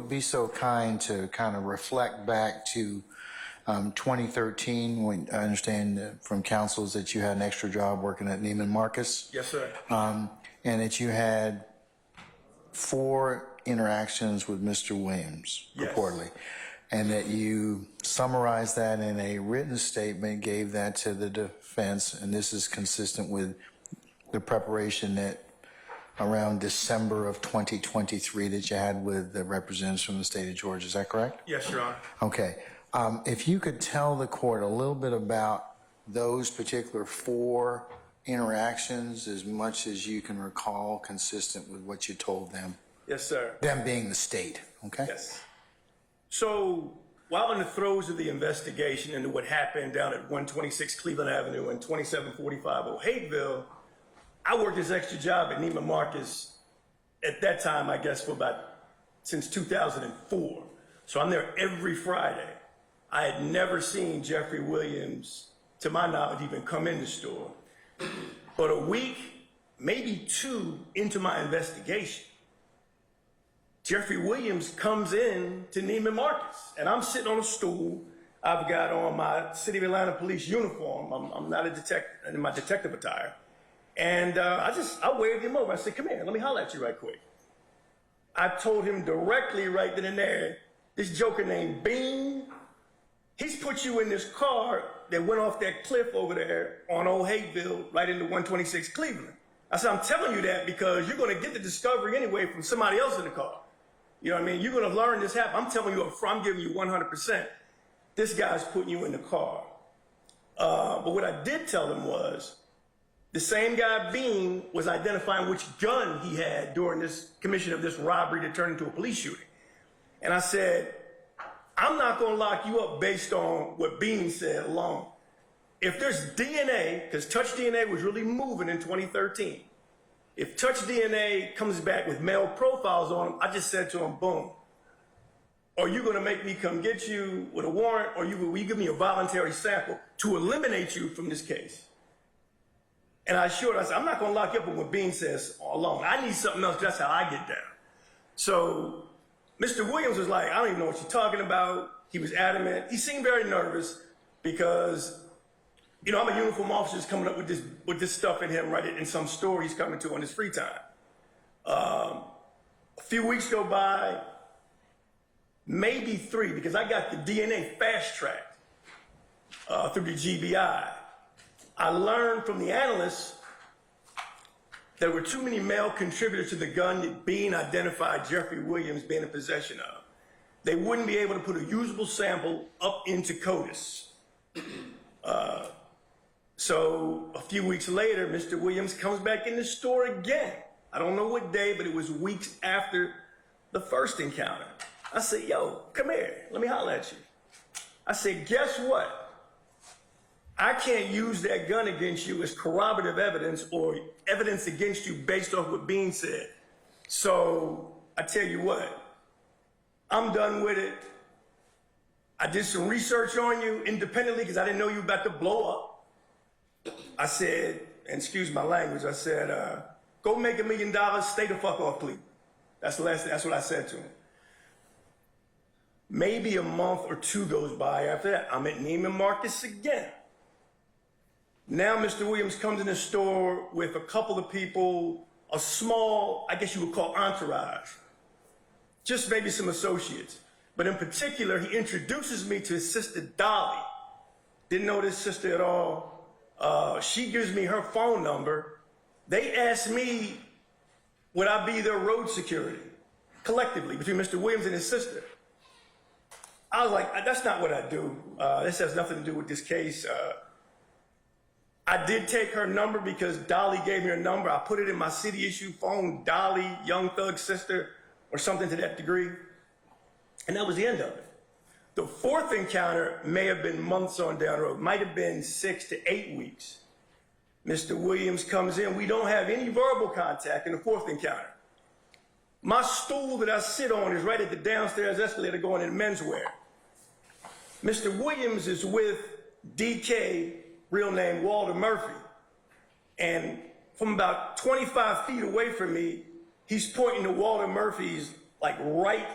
you be so kind to kind of reflect back to 2013, when I understand from counsels that you had an extra job working at Neiman Marcus? Yes, sir. And that you had 4 interactions with Mr. Williams, Yes. reportedly, and that you summarized that in a written statement, gave that to the defense, and this is consistent with the preparation that around December of 2023 that you had with the representatives from the state of Georgia. Is that correct? Yes, Your Honor. Okay. If you could tell the court a little bit about those particular 4 interactions, as much as you can recall, consistent with what you told them. Yes, sir. Them being the state, okay? Yes. So while in the throes of the investigation into what happened down at 126 Cleveland Avenue and 2745 O'Hapeville, I worked this extra job at Neiman Marcus at that time, I guess, since 2004. So I'm there every Friday. I had never seen Jeffrey Williams, to my knowledge, even come in the store. But a week, maybe 2 into my investigation, Jeffrey Williams comes in to Neiman Marcus, and I'm sitting on a stool. I've got on my City of Atlanta police uniform. I'm not a detective, in my detective attire. And I waved him over. I said, come here, let me holler at you right quick. I told him directly right then and there, this joker named Bean, he's put you in this car that went off that cliff over there on Old Hapeville, right into 126 Cleveland. I said, I'm telling you that because you're going to get the discovery anyway from somebody else in the car. You know what I mean? You're going to learn this happened. I'm telling you up front, I'm giving you 100%. This guy's putting you in the car. But what I did tell him was, the same guy, Bean, was identifying which gun he had during this commission of this robbery that turned into a police shooting. And I said, I'm not going to lock you up based on what Bean said alone. If there's DNA, because Touch DNA was really moving in 2013, if Touch DNA comes back with male profiles on him, I just said to him, boom. Are you going to make me come get you with a warrant, or will you give me a voluntary sample to eliminate you from this case? And I assured him, I said, I'm not going to lock you up with what Bean says alone. I need something else, because that's how I get down. So Mr. Williams was like, I don't even know what you're talking about. He was adamant. He seemed very nervous because, you know, I'm a uniform officer just coming up with this stuff in him right in some store he's coming to on his free time. A few weeks go by, maybe 3, because I got the DNA fast-tracked through the GBI. I learned from the analysts there were too many male contributors to the gun that Bean identified Jeffrey Williams being in possession of. They wouldn't be able to put a usable sample up into CODIS. So a few weeks later, Mr. Williams comes back in the store again. I don't know what day, but it was weeks after the first encounter. I said, yo, come here, let me holler at you. I said, guess what? I can't use that gun against you as corroborative evidence or evidence against you based off what Bean said. So I tell you what, I'm done with it. I did some research on you independently because I didn't know you were about to blow up. I said, and excuse my language, I said, go make $1 million, stay the fuck off Cleveland. That's what I said to him. Maybe a month or 2 goes by after that. I'm at Neiman Marcus again. Now Mr. Williams comes in the store with a couple of people, a small, I guess you would call entourage, just maybe some associates. But in particular, he introduces me to his sister, Dolly. Didn't know this sister at all. She gives me her phone number. They asked me, would I be their road security, collectively, between Mr. Williams and his sister? I was like, that's not what I do. This has nothing to do with this case. I did take her number because Dolly gave me her number. I put it in my city issue phone, Dolly, Young Thug's sister, or something to that degree. And that was the end of it. The 4th encounter may have been months on down the road, might have been 6 to 8 weeks. Mr. Williams comes in. We don't have any verbal contact in the 4th encounter. My stool that I sit on is right at the downstairs escalator going in menswear. Mr. Williams is with DK, real name Walter Murphy. And from about 25 feet away from me, he's pointing to Walter Murphy's, like, right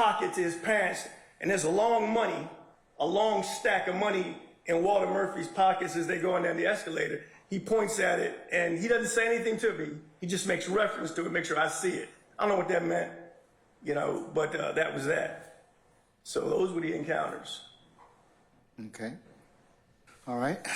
pocket to his pants, and there's a long stack of money in Walter Murphy's pockets as they go down the escalator. He points at it, and he doesn't say anything to me. He just makes reference to it, make sure I see it. I don't know what that meant, but that was that. So those were the encounters. Okay. All right.